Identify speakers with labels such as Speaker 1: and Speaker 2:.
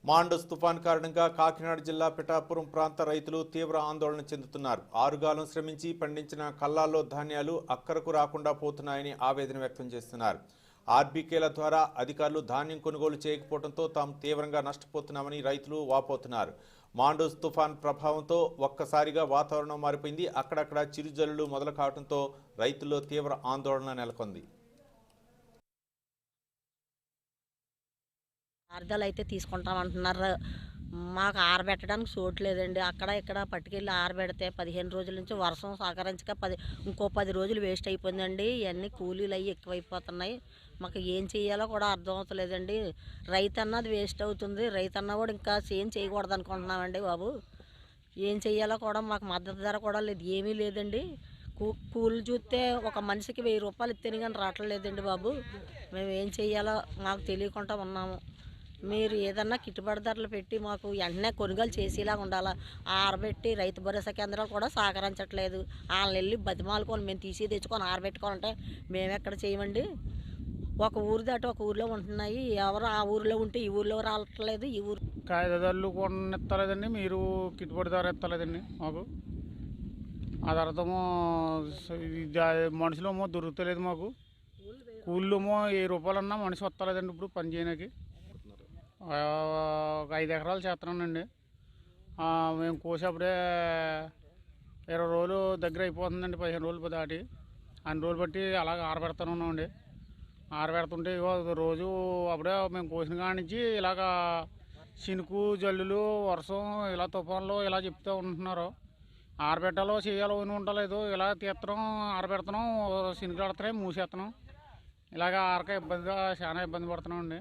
Speaker 1: Mandous తుఫాన్ కారణంగా కాకినాడ జిల్లా పిఠాపురం ప్రాంత రైతులు తీవ్ర ఆందోళన చెందుతున్నారు. ఆరుగాలం శ్రమించి పండించిన కల్లాల్లో ధాన్యాలు అక్కరకు రాకుండా పోతున్నాయని ఆవేదన వ్యక్తం చేస్తున్నారు. ఆర్బీకేల ద్వారా అధికారులు ధాన్యం కొనుగోలు చేయకపోవడంతో తాము తీవ్రంగా నష్టపోతున్నామని రైతులు వాపోతున్నారు. మాండస్ తుఫాన్ ప్రభావంతో ఒక్కసారిగా వాతావరణం మారిపోయింది. అక్కడక్కడ చిరుజల్లులు మొదలు కావడంతో రైతుల్లో తీవ్ర ఆందోళన నెలకొంది.
Speaker 2: అర్థాలు అయితే తీసుకుంటామంటున్నారు. మాకు ఆరబెట్టడానికి చోటు లేదండి. అక్కడ ఇక్కడ పట్టుకెళ్ళి ఆరబెడితే 15 రోజుల నుంచి వర్షం సహకరించక ఇంకో 10 రోజులు వేస్ట్ అయిపోయిందండి. ఇవన్నీ కూలీలు అవి ఎక్కువైపోతున్నాయి. మాకు ఏం చేయాలో కూడా అర్థం అవుతలేదండి. రైతు అన్నది వేస్ట్ అవుతుంది. రైతు అన్న కూడా ఇంకా ఏం చేయకూడదు అనుకుంటున్నామండి బాబు. ఏం చేయాలో కూడా మాకు మద్దతు ధర కూడా లేదు, ఏమీ లేదండి. కూలి చూస్తే ఒక మనిషికి 1000 రూపాయలు ఇస్తేనే కానీ రావట్లేదండి బాబు. మేము ఏం చేయాలో మాకు తెలియకుండా ఉన్నాము. మీరు ఏదన్నా గిట్టుబాటు ధరలు పెట్టి మాకు వెంటనే కొనుగోలు చేసేలాగా ఉండాలా. ఆరబెట్టి రైతు భరోసా కేంద్రాలు కూడా సహకరించట్లేదు. వాళ్ళని వెళ్ళి బతిమాలుకొని మేము తీసి తెచ్చుకొని ఆరబెట్టుకోవాలంటే మేము ఎక్కడ చేయమండి. ఒక ఊరు దాటి ఒక ఊరిలో ఉంటున్నాయి. ఎవరు ఆ ఊరిలో ఉంటే ఈ ఊరిలో రావట్లేదు. ఈ ఊరు
Speaker 3: కాగితాలు కొనెత్తలేదండి, మీరు గిట్టుబాటు ధర ఎత్తలేదండి మాకు. ఆ తర్వాతమో మనుషులేమో దొరుకుతలేదు మాకు. కూలీమో 1000 రూపాయలన్నా మనిషి వస్తలేదండి ఇప్పుడు పని చేయడానికి. ఒక 5 ఎకరాలు చేస్తున్నానండి. మేము కోసేప్పుడే 20 రోజులు దగ్గర అయిపోతుందండి, 15 రోజులు దాటి. అన్ని రోజులు బట్టి అలాగ ఆరబెడతానే ఉన్నామండి. ఆరబెడుతుంటే ఇగో రోజు అప్పుడే మేము కోసిన కాడి నుంచి ఇలాగా చినుకు జల్లులు వర్షం ఇలా తుఫాన్లు ఇలా చెప్తూ ఉంటున్నారు. ఆరబెట్టాలో చేయాలో అని ఉండలేదు. ఇలా తీస్తున్నాం, ఆరబెడుతున్నాం, చినుకు ఆడుతున్నాయి, మూసేస్తున్నాం. ఇలాగ ఆరక ఇబ్బందిగా చాలా ఇబ్బంది పడుతున్నాం అండి.